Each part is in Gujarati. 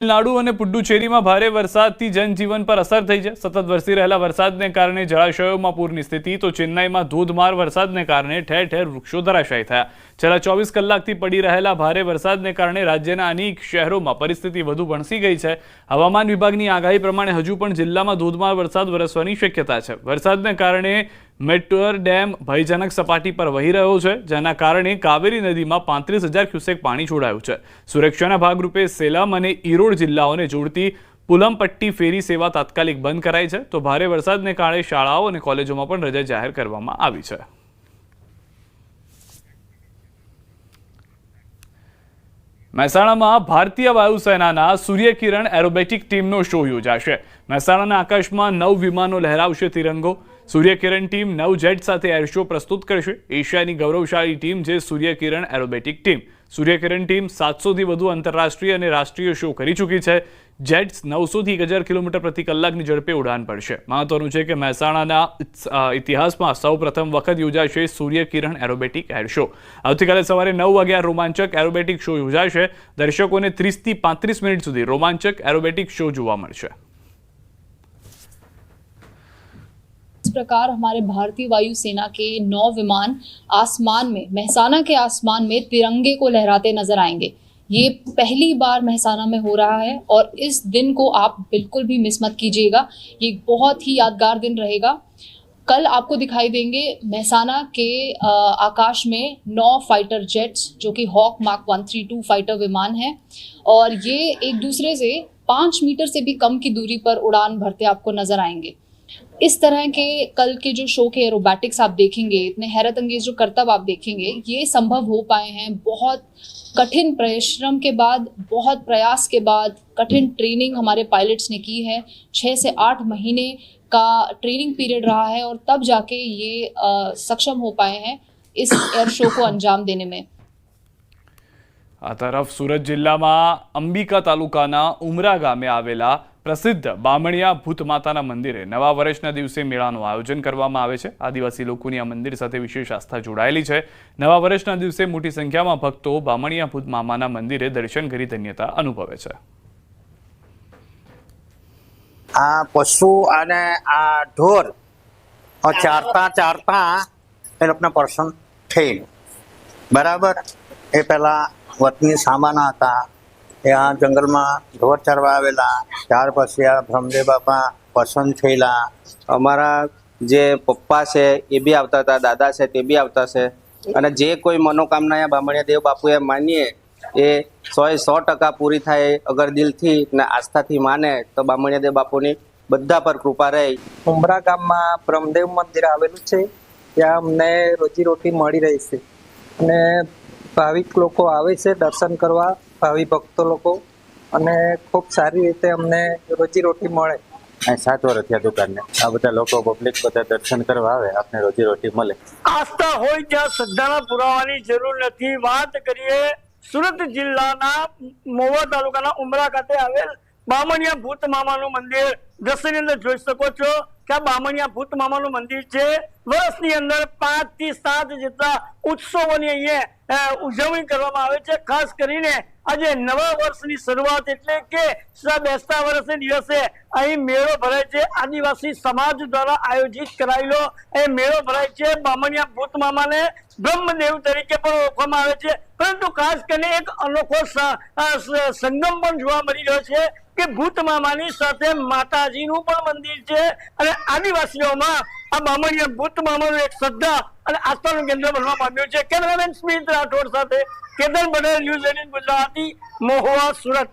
તમિલનાડુ અને પુડુચેરીમાં ભારે વરસાદથી જનજીવન પર અસર થઈ છે। સતત વરસી રહેલા વરસાદને કારણે જળાશયોમાં પૂરની સ્થિતિ તો ચેન્નાઈમાં ધોધમાર વરસાદને કારણે ઠેર ઠેર વૃક્ષો ધરાશાયી થયા। છેલ્લા 24 કલાકથી પડી રહેલા ભારે વરસાદને કારણે રાજ્યના અનેક શહેરોમાં પરિસ્થિતિ વધુ ભણસી ગઈ છે। હવામાન વિભાગની આગાહી પ્રમાણે હજુ પણ જિલ્લામાં ધોધમાર વરસાદ વરસવાની શક્યતા છે। વરસાદને કારણે મેટ્ટુર ડેમ ભયજનક સપાટી પર વહી રહ્યો છે, જેના કારણે કાવેરી નદીમાં 35,000 ક્યુસેક પાણી છોડાયું છે। સુરક્ષાના ભાગરૂપે સેલમ અને ઈરોડ જિલ્લાઓને જોડતી પુલમપટ્ટી ફેરી સેવા તાત્કાલિક બંધ કરાઈ છે, તો ભારે વરસાદને કારણે શાળાઓ અને કોલેજોમાં પણ રજા જાહેર કરવામાં આવી છે। મહેસાણામાં ભારતીય વાયુસેનાના સૂર્યકિરણ એરોબેટિક ટીમનો શો યોજાશે। મહેસાણાના આકાશમાં 9 વિમાનો લહેરાવશે તિરંગો। સૂર્યકિરણ ટીમ 9 જેટ સાથે એર શો પ્રસ્તુત કરશે। એશિયાની ગૌરવશાળી ટીમ છે Suryakiran aerobatic team. Suryakiran team 700થી વધુ આંતરરાષ્ટ્રીય અને રાષ્ટ્રીય શો કરી ચૂકી છે। જેટ્સ 900થી 1000 કિલોમીટર પ્રતિ કલાકની ઝડપે ઉડાન ભરશે। મહત્વનું છે કે મહેસાણાના ઇતિહાસમાં સૌપ્રથમ વખત યોજાશે સૂર્યકિરણ એરોબેટિક એર શો। આવતીકાલે સવારે 9 વાગ્યા રોમાંચક એરોબેટિક શો યોજાશે। દર્શકોને 30થી 35 મિનિટ સુધી રોમાંચક एरोबेटिक शो જોવા મળશે। इस प्रकार हमारे भारतीय वायुसेना के 9 विमान आसमान में, महसाना के आसमान में तिरंगे को लहराते नजर आएंगे। ये पहली बार महसाना में हो रहा है और इस दिन को आप बिल्कुल भी मिस मत कीजिएगा। ये बहुत ही यादगार दिन रहेगा। कल आपको दिखाई देंगे महसाना के आकाश में 9 फाइटर जेट्स, जो कि हॉक मार्क 132 फाइटर विमान है, और ये एक दूसरे से 5 मीटर से भी कम की दूरी पर उड़ान भरते आपको नजर आएंगे। इस तरह के कल के जो शो के एरोबैटिक्स आप देखेंगे, इतने हैरत अंगेज जो करतब आप देखेंगे, ये संभव हो पाए हैं बहुत कठिन परिश्रम के बाद, बहुत प्रयास के बाद। कठिन ट्रेनिंग हमारे पायलट्स ने की है। 6 से 8 महीने का ट्रेनिंग पीरियड रहा है और तब जाके ये सक्षम हो पाए हैं इस एयर शो को अंजाम देने में। आ तरफ सूरत जिल्लाમાં અંબિકા તાલુકાના ઉમરા ગામે આવેલા પ્રસિદ્ધ બામણિયા ભૂત માતાના મંદિરે નવા વર્ષના દિવસે મેળાનું આયોજન કરવામાં આવે છે। આદિવાસી લોકોની આ મંદિર સાથે વિશેષ આસ્થા જોડાયેલી છે। નવા વર્ષના દિવસે મોટી સંખ્યામાં ભક્તો બામણિયા ભૂત મામાના મંદિરે દર્શન કરી ધન્યતા અનુભવે છે। આ પશુ અને આ ઢોર ચારતા ચારતા એ લોકોને પર્સન થઈ બરાબર। એ પહેલા વતની સામાના હતા, એ આ જંગલમાં ઢોર ચરવા આવેલા, ત્યાર પછી આ બ્રહ્મદેવ બાપા પસંદ થયેલા। અમારા જે પપ્પા છે એ બી આવતા હતા, દાदा છે તે બી આવતા છે, અને જે કોઈ मनोकामना बामणिया देव बापुए मानीए એ 100% પૂરી થાય। અગર દિલથી ને આસ્થાથી માને તો બામણિયા દેવ બાપુની બધા પર કૃપા રહે। ઉમરા ગામમાં બ્રહ્મદેવ મંદિર આવેલું છે, ત્યાં અમને રોજીરોટી મળી રહી છે, અને ભાવિક લોકો આવે છે દર્શન કરવા, ભાવિ ભક્તો લોકો, અને ખૂબ સારી રીતે અમને રોજીરોટી મળે। 7 વર્ષ થયા દુકાનને, આ બધા લોકો પબ્લિક બધા દર્શન કરવા આવે, આપને રોજીરોટી મળે। આસ્થા હોય ત્યાં શ્રદ્ધાના પુરાવાની જરૂર નથી। વાત કરીએ સુરત જિલ્લાના મહુવા તાલુકાના ઉમરા ખાતે આવેલ બામણિયા ભૂત મામાનું મંદિર દ્રશ્યની અંદર જોઈ શકો છો કે આ બામણિયા ભૂત મામાનું મંદિર છે। વર્ષની અંદર 5 થી 7 જેટલા ઉત્સવોની અહીંયા ઉજવણી કરવામાં આવે છે। ખાસ કરીને આજે નવા વર્ષની શરૂઆત એટલે કે બેસતા વર્ષના દિવસે અહીં મેળો ભરાય છે। આદિવાસી સમાજ દ્વારા આયોજિત કરાયેલો એ મેળો ભરાય છે। બામણિયા ભૂત મામાને બ્રહ્મદેવ તરીકે પણ ઓળખવામાં આવે છે, પરંતુ ખાસ કરીને એક અનોખો સંગમ પણ જોવા મળી રહ્યો છે કે ભૂત મામાની સાથે માતાજીનું પણ મંદિર છે, અને આદિવાસીઓમાં આ બામણિયા ભૂત મામાનું એક શ્રદ્ધા અને આસ્થાનું કેન્દ્ર બનવા પામ્યું છે। કેમેરામેન સ્મિત રાઠોડ સાથે કેતન પટેલ, ન્યૂઝ 18 ગુજરાતી, મહુવા, સુરત।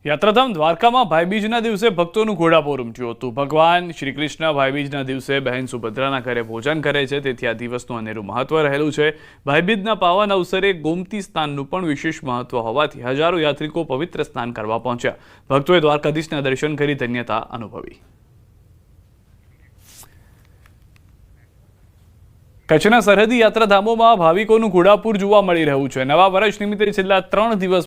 યાત્રાધામ દ્વારકામાં ભાઈબીજના દિવસે ભક્તોનું ઘોડાપૂર ઉમટ્યું હતું। ભગવાન શ્રી કૃષ્ણ ભાઈબીજના દિવસે બહેન સુભદ્રાના ઘરે ભોજન કરે છે, તેથી આ દિવસનું અનેરું મહત્વ રહેલું છે। ભાઈબીજના પાવન અવસરે ગોમતી સ્નાનનું પણ વિશેષ મહત્વ હોવાથી હજારો યાત્રિકો પવિત્ર સ્નાન કરવા પહોંચ્યા। ભક્તોએ દ્વારકાધીશના દર્શન કરી ધન્યતા અનુભવી। કચ્છના સરહદી યાત્રાધામોમાં ભાવિકોનું ઘોડાપૂર જોવા મળી રહ્યું છે। નવા વર્ષ નિમિત્તે છેલ્લા 3 દિવસ